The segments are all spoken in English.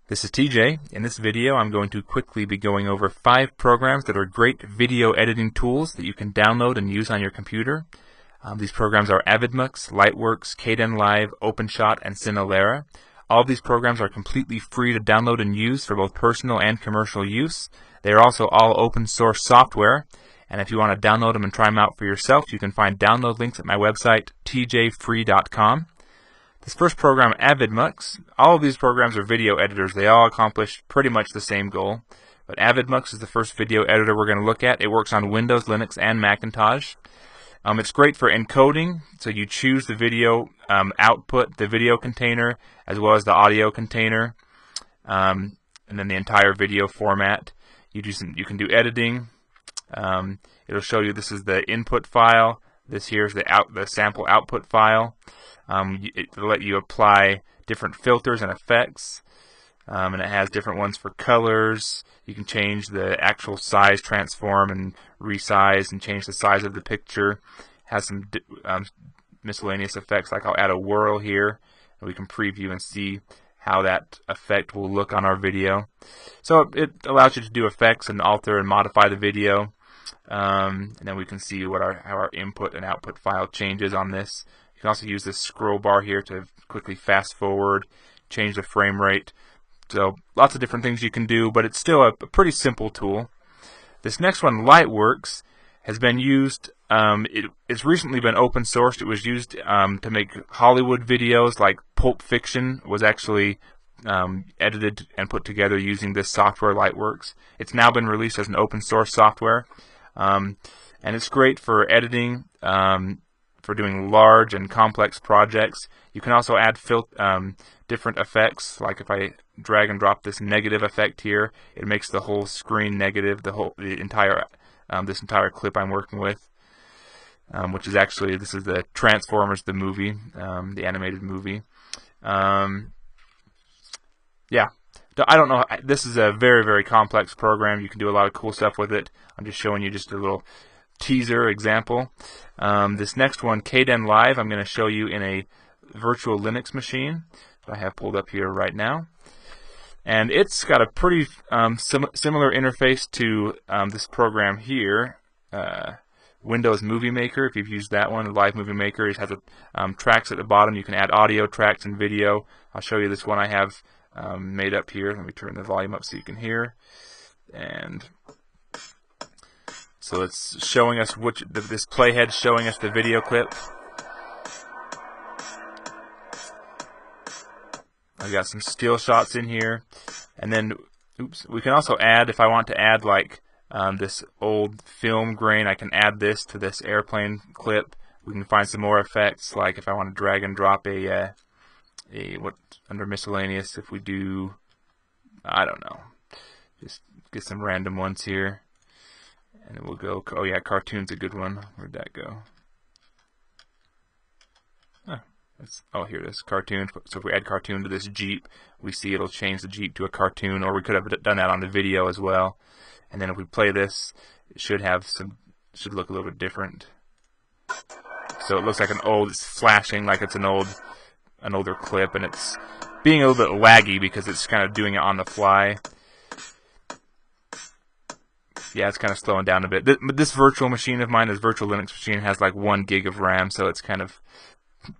This is TJ. In this video I'm going to quickly be going over 5 programs that are great video editing tools that you can download and use on your computer. These programs are Avidemux, Lightworks, kdenlive, OpenShot, and Cinelerra. All of these programs are completely free to download and use for both personal and commercial use. They are also all open source software, and if you want to download them and try them out for yourself, you can find download links at my website, tjfree.com. This first program, Avidemux, all of these programs are video editors. They all accomplish pretty much the same goal. But Avidemux is the first video editor we're going to look at. It works on Windows, Linux, and Macintosh. It's great for encoding, so you choose the video output, the video container, as well as the audio container, and then the entire video format. You can do editing. It'll show you this is the input file. This here is the sample output file. It'll let you apply different filters and effects, and it has different ones for colors. You can change the actual size, transform, and resize, and change the size of the picture. It has some miscellaneous effects, like I'll add a whirl here, and we can preview and see how that effect will look on our video. So it allows you to do effects and alter and modify the video, and then we can see how our input and output file changes on this. You can also use this scroll bar here to quickly fast forward, change the frame rate. So lots of different things you can do, but it's still a pretty simple tool. This next one, Lightworks, has been used. It's recently been open sourced. It was used to make Hollywood videos, like Pulp Fiction was actually edited and put together using this software, Lightworks. It's now been released as an open source software, and it's great for editing, for doing large and complex projects. You can also add different effects, like if I drag and drop this negative effect here, it makes the whole screen negative, this entire clip I'm working with, which is actually, this is the Transformers, the movie, the animated movie. Yeah, I don't know, this is a very, very complex program. You can do a lot of cool stuff with it. I'm just showing you just a little teaser example. This next one, kdenlive, I'm going to show you in a virtual Linux machine that I have pulled up here right now. And it's got a pretty similar interface to this program here, Windows Movie Maker. If you've used that one, the Live Movie Maker, it has tracks at the bottom. You can add audio tracks and video. I'll show you this one I have made up here. Let me turn the volume up so you can hear. And so it's showing us this playhead showing us the video clip. I've got some still shots in here, and then, we can also add, if I want to add like this old film grain, I can add this to this airplane clip. We can find some more effects, like if I want to drag and drop under miscellaneous, if we do, I don't know, just get some random ones here, and it will go, oh yeah, cartoon's a good one. Where'd that go? Oh, here it is, cartoon. So if we add cartoon to this Jeep, we see it'll change the Jeep to a cartoon, or we could have done that on the video as well. And then if we play this, it should look a little bit different. So it looks like it's flashing like it's an older clip, and it's being a little bit laggy because it's kind of doing it on the fly. Yeah, it's kind of slowing down a bit. This virtual machine of mine, this virtual Linux machine, has like 1 gig of RAM, so it's kind of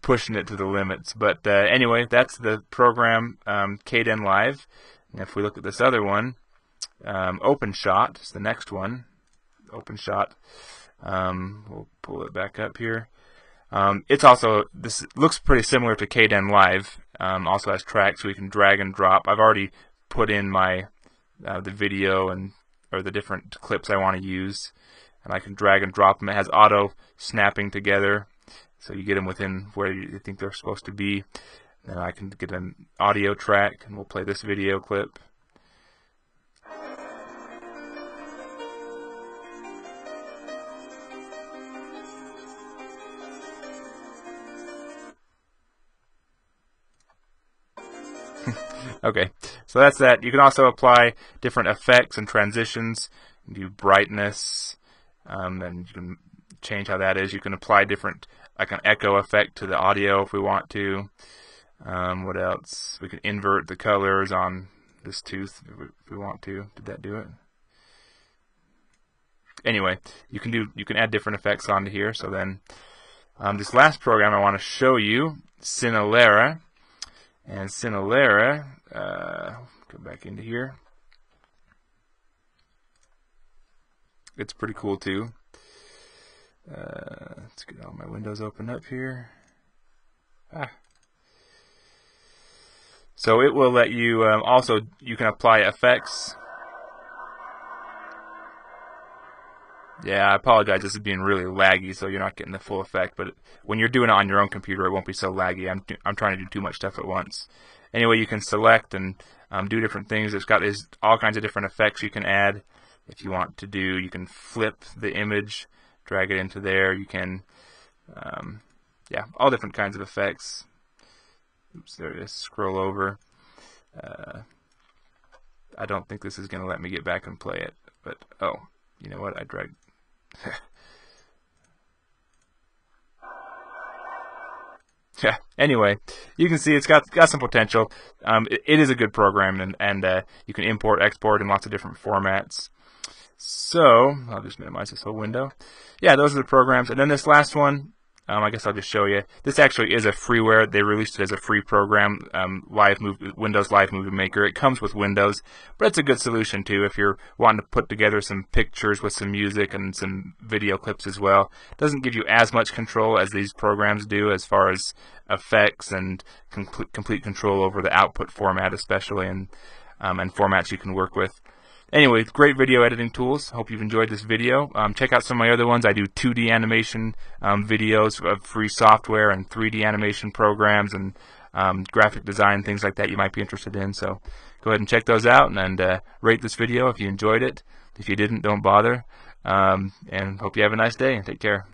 pushing it to the limits. But anyway, that's the program, kdenlive. And if we look at this other one, OpenShot is the next one. OpenShot. We'll pull it back up here. This looks pretty similar to kdenlive. Also has tracks so we can drag and drop. I've already put in my the video or the different clips I want to use, and I can drag and drop them. It has auto snapping together, so you get them within where you think they're supposed to be. Then I can get an audio track, and we'll play this video clip. Okay, so that's that. You can also apply different effects and transitions. You can do brightness, and you can change how that is. You can apply different, like an echo effect to the audio if we want to. What else? We can invert the colors on this tooth if we want to. Did that do it? Anyway, you can add different effects onto here. So then this last program I want to show you, Cinelerra. And Cinelerra, go back into here. It's pretty cool too. Let's get all my windows open up here. So it will let you also, you can apply effects. Yeah, I apologize, this is being really laggy, so you're not getting the full effect, but when you're doing it on your own computer, it won't be so laggy. I'm trying to do too much stuff at once. Anyway, you can select and do different things. There's all kinds of different effects you can add if you want to do. You can flip the image, drag it into there. You can, yeah, all different kinds of effects. Oops, there it is. Scroll over. I don't think this is going to let me get back and play it, but oh, you know what? I dragged. Yeah. Anyway, you can see it's got some potential. It is a good program, and you can import, export in lots of different formats. So I'll just minimize this whole window. Yeah, those are the programs, and then this last one. I guess I'll just show you. This actually is a freeware. They released it as a free program, Windows Live Movie Maker. It comes with Windows, but it's a good solution too if you're wanting to put together some pictures with some music and some video clips as well. It doesn't give you as much control as these programs do as far as effects and complete control over the output format especially, and formats you can work with. Anyway, great video editing tools. Hope you've enjoyed this video. Check out some of my other ones. I do 2D animation videos of free software and 3D animation programs and graphic design, things like that you might be interested in. So go ahead and check those out and rate this video if you enjoyed it. If you didn't, don't bother. And hope you have a nice day and take care.